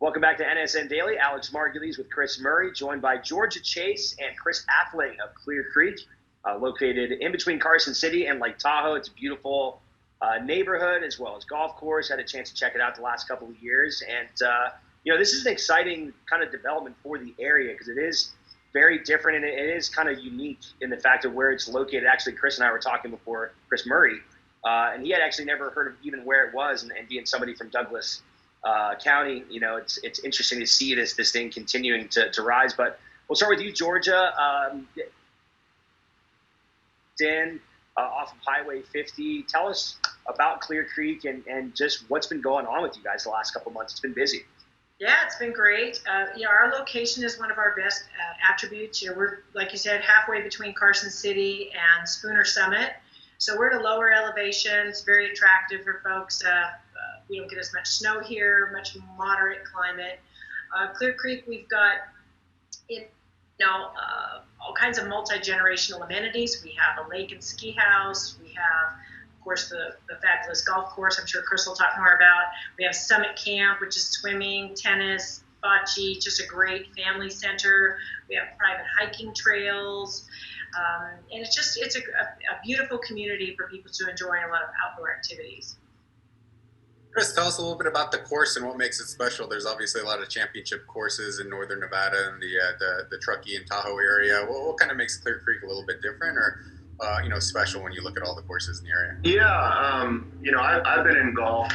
Welcome back to NSN Daily. Alex Margulies with Chris Murray, joined by Georgia Chase and Chris Affling of Clear Creek, located in between Carson City and Lake Tahoe. It's a beautiful neighborhood as well as golf course. Had a chance to check it out the last couple of years. And, this is an exciting kind of development for the area because it is very different and it is kind of unique in the fact of where it's located. Actually, Chris and I were talking before, Chris Murray, and he had actually never heard of even where it was. And being somebody from Douglas County, it's interesting to see this thing continuing to rise. But we'll start with you, Georgia. Dan, off of Highway 50. Tell us about Clear Creek and just what's been going on with you guys the last couple of months. It's been busy. Yeah, it's been great. Our location is one of our best attributes. We're, like you said, halfway between Carson City and Spooner Summit. So we're at a lower elevation. It's very attractive for folks. We don't get as much snow here, much moderate climate. Clear Creek, we've got all kinds of multi-generational amenities. We have a lake and ski house. We have, of course, the fabulous golf course I'm sure Chris will talk more about. We have Summit Camp, which is swimming, tennis, bocce, just a great family center. We have private hiking trails. And it's a beautiful community for people to enjoy a lot of outdoor activities. Chris, tell us a little bit about the course and what makes it special. There's obviously a lot of championship courses in northern Nevada and the Truckee and Tahoe area. What kind of makes Clear Creek a little bit different or special when you look at all the courses in the area? Yeah, I've been in golf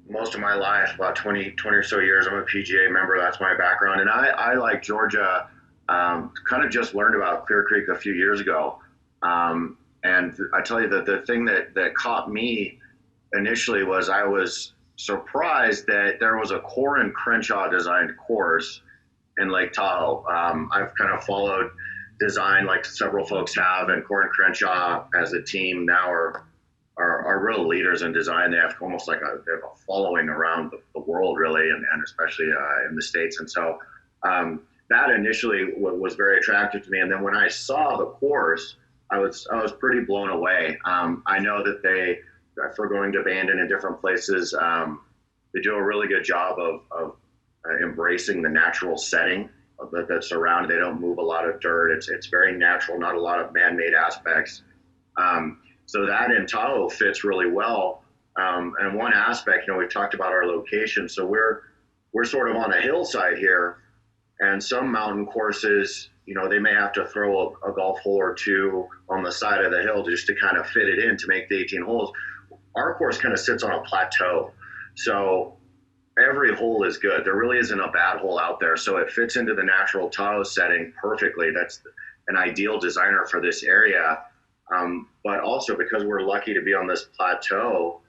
most of my life, about 20 or so years. I'm a PGA member. That's my background. And I like Georgia, kind of just learned about Clear Creek a few years ago. And I tell you that the thing that caught me initially was I was surprised that there was a Core and Crenshaw designed course in Lake Tahoe. I've kind of followed design like several folks have, and Core and Crenshaw as a team now are real leaders in design. They have almost like they have a following around the world really, and especially in the States. And so that initially was very attractive to me. And then when I saw the course, I was pretty blown away. I know that for going to abandon in different places, they do a really good job of embracing the natural setting that's around. They don't move a lot of dirt. It's very natural, not a lot of man-made aspects. So that in Tahoe fits really well. And one aspect, we've talked about our location. So we're sort of on a hillside here, and some mountain courses, they may have to throw a golf hole or two on the side of the hill just to kind of fit it in to make the 18 holes. Our course kind of sits on a plateau. So every hole is good. There really isn't a bad hole out there. So it fits into the natural Tahoe setting perfectly. That's an ideal designer for this area. But also because we're lucky to be on this plateau,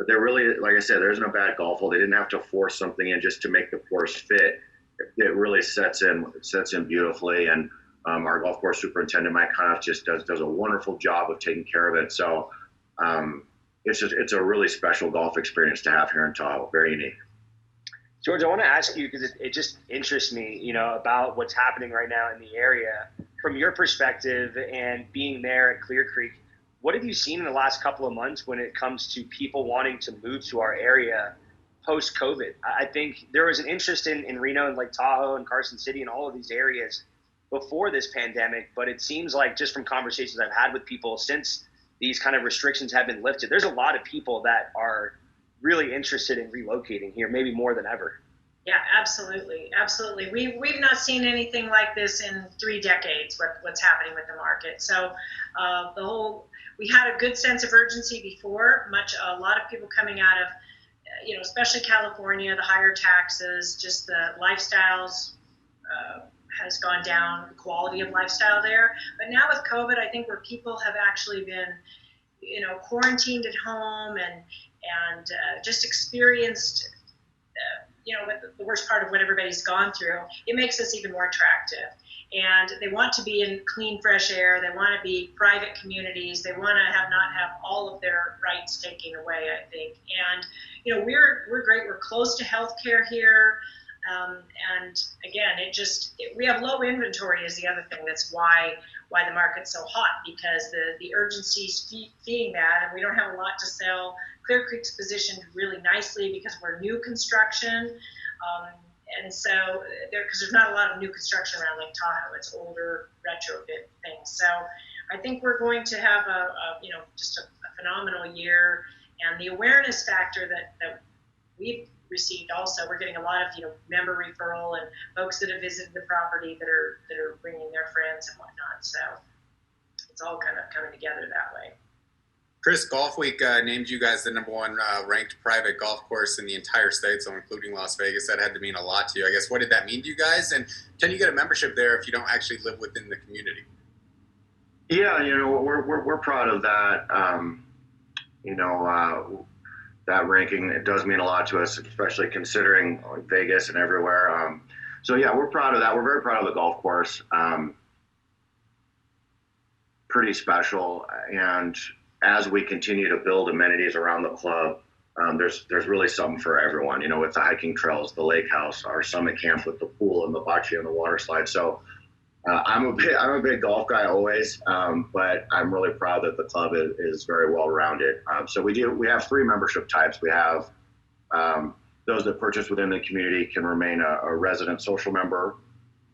there really, like I said, there isn't a bad golf hole. They didn't have to force something in just to make the course fit. It really sets in beautifully. And our golf course superintendent, Mike Conniff, just does a wonderful job of taking care of it. So it's a really special golf experience to have here in Tahoe. Very unique. George, I want to ask you, because it just interests me, about what's happening right now in the area. From your perspective and being there at Clear Creek, what have you seen in the last couple of months when it comes to people wanting to move to our area post-COVID? I think there was an interest in Reno and Lake Tahoe and Carson City and all of these areas before this pandemic, but it seems like just from conversations I've had with people since these kind of restrictions have been lifted, there's a lot of people that are really interested in relocating here, maybe more than ever. Yeah, absolutely. Absolutely. We've not seen anything like this in 3 decades, what's happening with the market. So we had a good sense of urgency before, a lot of people coming out of, especially California, the higher taxes, just the lifestyles has gone down, the quality of lifestyle there. But now with COVID, I think where people have actually been, quarantined at home and just experienced, with the worst part of what everybody's gone through, it makes us even more attractive. And they want to be in clean, fresh air. They want to be private communities. They want to not have all of their rights taken away, I think. And, we're great. We're close to healthcare here. And again, we have low inventory is the other thing. That's why the market's so hot, because the urgency's feeding that, and we don't have a lot to sell. Clear Creek's positioned really nicely because we're new construction. And so because there's not a lot of new construction around Lake Tahoe, it's older retrofit things. So I think we're going to have just a phenomenal year, and the awareness factor that we've received also. We're getting a lot of member referral and folks that have visited the property that are bringing their friends and whatnot. So it's all kind of coming together that way. Chris, Golf Week named you guys the #1 ranked private golf course in the entire state, so including Las Vegas. That had to mean a lot to you. I guess, what did that mean to you guys? And can you get a membership there if you don't actually live within the community? Yeah, we're proud of that. That ranking, it does mean a lot to us, especially considering Vegas and everywhere. So yeah, we're proud of that. We're very proud of the golf course. Pretty special, and as we continue to build amenities around the club, there's really something for everyone. With the hiking trails, the lake house, our summit camp with the pool and the bocce and the water slide. So I'm a big golf guy always, but I'm really proud that the club is very well rounded. So we have 3 membership types. We have those that purchase within the community can remain a resident social member,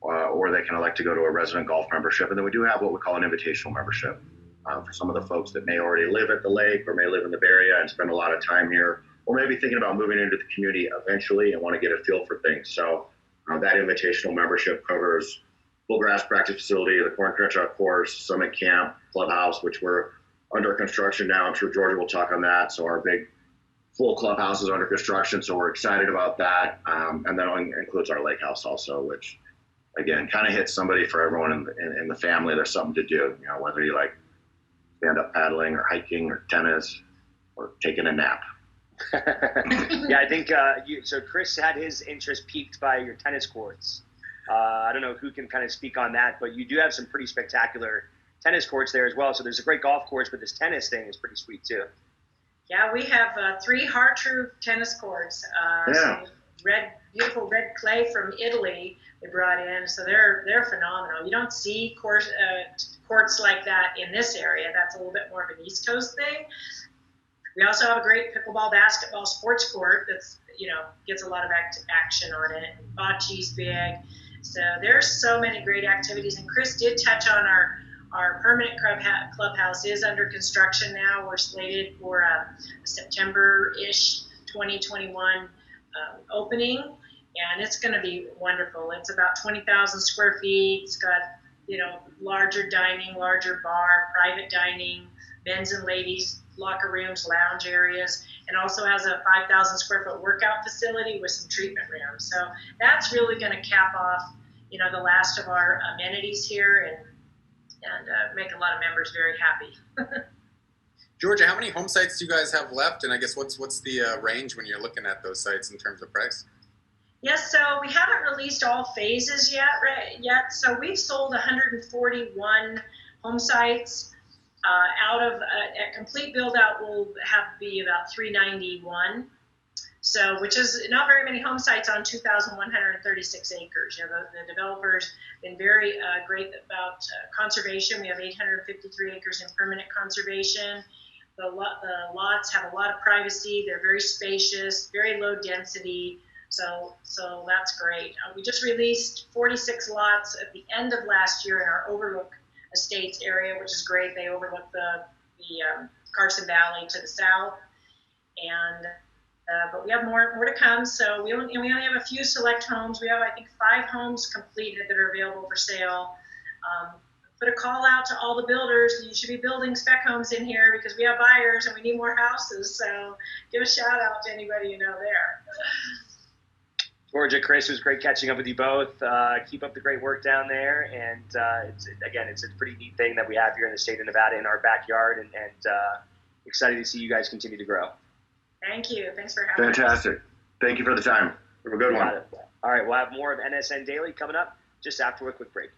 or they can elect to go to a resident golf membership. And then we do have what we call an invitational membership. For some of the folks that may already live at the lake or may live in the Bay Area and spend a lot of time here, or maybe thinking about moving into the community eventually and want to get a feel for things. So that invitational membership covers full grass practice facility, the Corn Cutchout course, summit camp, clubhouse, which we're under construction now. I'm sure Georgia will talk on that. So our big full clubhouse is under construction, so we're excited about that. And then it includes our lake house also, which again kind of hits somebody for everyone in the family. There's something to do, whether you like stand-up paddling or hiking or tennis or taking a nap. Yeah, I think so Chris had his interest piqued by your tennis courts. I don't know who can kind of speak on that, but you do have some pretty spectacular tennis courts there as well. So there's a great golf course, but this tennis thing is pretty sweet too. Yeah, we have 3 Hartrue tennis courts. Yeah. Beautiful red clay from Italy they brought in, so they're phenomenal. You don't see courts like that in this area. That's a little bit more of an East Coast thing. We also have a great pickleball basketball sports court that's gets a lot of action on it. Bocce's big, so there's so many great activities. And Chris did touch on our permanent clubhouse is under construction now. We're slated for a September-ish 2021 opening, and it's going to be wonderful. It's about 20,000 square feet. It's got larger dining, larger bar, private dining, men's and ladies locker rooms, lounge areas, and also has a 5,000 square foot workout facility with some treatment rooms. So that's really going to cap off the last of our amenities here and make a lot of members very happy. Georgia, how many home sites do you guys have left? And I guess what's the range when you're looking at those sites in terms of price? Yes, so we haven't released all phases yet. So we've sold 141 home sites. Out of a complete build out will be about 391. So, which is not very many home sites on 2,136 acres. The developer's been very great about conservation. We have 853 acres in permanent conservation. The lots have a lot of privacy. They're very spacious, very low density. So that's great. We just released 46 lots at the end of last year in our Overlook Estates area, which is great. They overlook the Carson Valley to the south, and but we have more to come. So we only have a few select homes. We have, I think, 5 homes completed that are available for sale. Put a call out to all the builders. You should be building spec homes in here because we have buyers and we need more houses. So give a shout out to anybody you know there. Georgia, Chris, it was great catching up with you both. Keep up the great work down there. And it's a pretty neat thing that we have here in the state of Nevada in our backyard, and excited to see you guys continue to grow. Thank you. Thanks for having us. Fantastic. Thank you for the time. Have a good one. All right, we'll have more of NSN Daily coming up just after a quick break.